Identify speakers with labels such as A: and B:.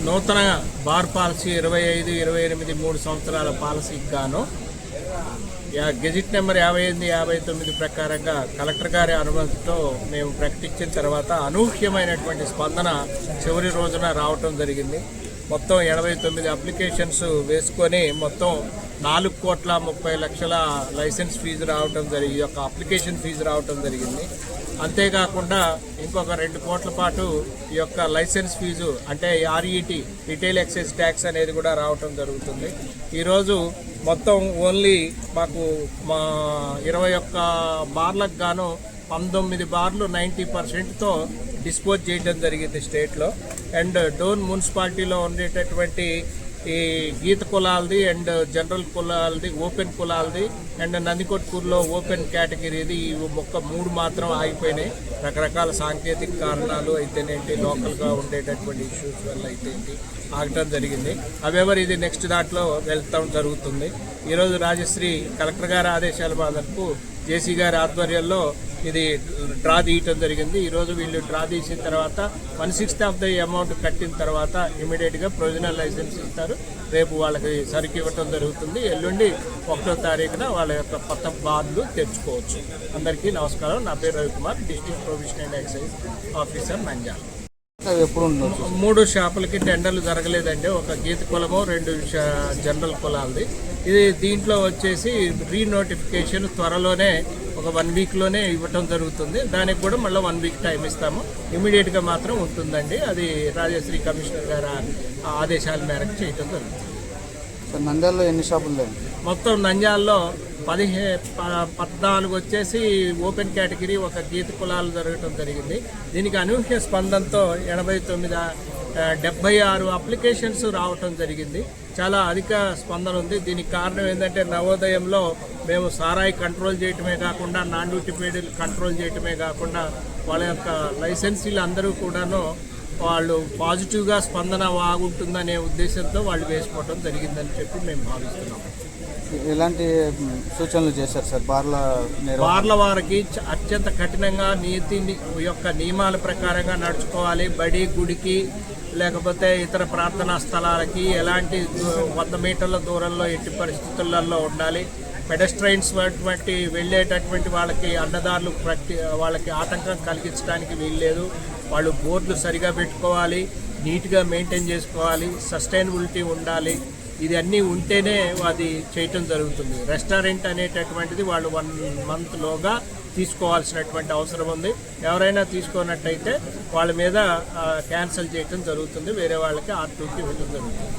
A: నూతన bar policy 25, 28, 3 సంవత్సరాల పాలసీకి గాను గెజిట్ నెంబర్ 58, 59 ప్రకారంగా కలెక్టర్ గారి అనుమతితో మేము ప్రకటించిన తర్వాత అనూహ్యమైనటువంటి స్పందన చివరి రోజున రావటం జరిగింది. మొత్తం 89 అప్లికేషన్స్ వేసుకొని మొత్తం 4,30,00,000 లైసెన్స్ ఫీజు రావటం జరిగింది. ఈ యొక్క అప్లికేషన్ ఫీజు రావటం జరిగింది. అంతేకాకుండా ఇంకొక 2 కోట్ల పాటు ఈ యొక్క లైసెన్స్ ఫీజు అంటే RET రిటైల్ ఎక్సైజ్ ట్యాక్స్ అనేది కూడా రావటం జరుగుతుంది. ఈరోజు మొత్తం ఓన్లీ మాకు మా 21 బార్లకు గాను 19 బార్లు 90%తో డిస్పోజ్ చేయడం జరిగింది స్టేట్లో. అండ్ డోన్ మున్సిపాలిటీలో ఉండేటటువంటి ఈ గీత కులాలది అండ్ జనరల్ కులాలది, ఓపెన్ కులాలది అండ్ నందికొట్కూరులో ఓపెన్ కేటగిరీది ఈ 3 మాత్రం ఆగిపోయినాయి. రకరకాల సాంకేతిక కారణాలు అయితేనేంటి, లోకల్గా ఉండేటటువంటి ఇష్యూస్ వల్ల అయితేంటి ఆగటం జరిగింది. అవేవర్ ఇది నెక్స్ట్ దాంట్లో వెళ్తాం జరుగుతుంది. ఈరోజు రాజశ్రీ కలెక్టర్ గారి ఆదేశాల మేరకు జేసీ గారి ఆధ్వర్యంలో ఇది డ్రా తీయటం జరిగింది. ఈరోజు వీళ్ళు డ్రా తీసిన తర్వాత 1/6 ఆఫ్ ది అమౌంట్ కట్టిన తర్వాత ఇమీడియట్గా ప్రొవిజనల్ లైసెన్స్ ఇస్తారు. రేపు వాళ్ళకి సరికి ఇవ్వటం జరుగుతుంది. ఎల్లుండి 1వ తారీఖున వాళ్ళ యొక్క కొత్త బార్లు తెచ్చుకోవచ్చు. అందరికీ నమస్కారం. నా పేరు Ravikumar, district provision and excise officer Nandyal. 3 షాపులకి టెండర్లు జరగలేదండి. ఒక గీత కులము, 2 జనరల్ కులాలది. ఇది దీంట్లో వచ్చేసి రీనోటిఫికేషన్ త్వరలోనే ఒక 1 వీక్లోనే ఇవ్వటం జరుగుతుంది. దానికి కూడా మళ్ళీ 1 వీక్ టైం ఇస్తాము. ఇమీడియట్గా మాత్రం ఉంటుందండి. అది రాజశ్రీ కమిషనర్ గారి ఆదేశాల మేరకు చేయటం జరుగుతుంది.
B: నంద్యాలలో ఎన్ని షాపులు? మొత్తం
A: నంద్యాలలో 14 వచ్చేసి ఓపెన్ కేటగిరీ, ఒక గీత కులాలు జరగటం జరిగింది. దీనికి అనూహ్య స్పందనతో 76 అప్లికేషన్స్ రావటం జరిగింది. చాలా అధిక స్పందన ఉంది. దీనికి కారణం ఏంటంటే నవోదయంలో మేము సారాయి కంట్రోల్ చేయటమే కాకుండా, నాన్ డ్యూటీ పేడ్ కంట్రోల్ చేయటమే కాకుండా వాళ్ళ యొక్క లైసెన్సీలు అందరూ కూడాను వాళ్ళు పాజిటివ్గా స్పందన బాగుంటుందనే ఉద్దేశంతో వాళ్ళు వేసుకోవడం జరిగిందని చెప్పి మేము భావిస్తున్నాం.
B: ఎలాంటి సూచనలు చేశారు సార్?
A: బార్ల వారికి అత్యంత కఠినంగా నీతి యొక్క నియమాల ప్రకారంగా నడుచుకోవాలి. బడి, గుడికి లేకపోతే ఇతర ప్రార్థనా స్థలాలకి ఎలాంటి 100 మీటర్ల దూరంలో ఎట్టి పరిస్థితులలో ఉండాలి. పెడస్ట్రైన్స్ వంటి వెళ్ళేటటువంటి వాళ్ళకి అడ్డదారులు వాళ్ళకి ఆటంకం కలిగించడానికి వీల్లేదు. వాళ్ళు బోర్డులు సరిగా పెట్టుకోవాలి, నీట్గా మెయింటైన్ చేసుకోవాలి, సస్టైనబిలిటీ ఉండాలి. ఇది అన్నీ ఉంటేనే అది చేయటం జరుగుతుంది. రెస్టారెంట్ అనేటటువంటిది వాళ్ళు 1 మంత్లోగా తీసుకోవాల్సినటువంటి అవసరం ఉంది. ఎవరైనా తీసుకున్నట్టయితే వాళ్ళ మీద క్యాన్సిల్ చేయటం జరుగుతుంది. వేరే వాళ్ళకి R2కి ఇవ్వటం జరుగుతుంది.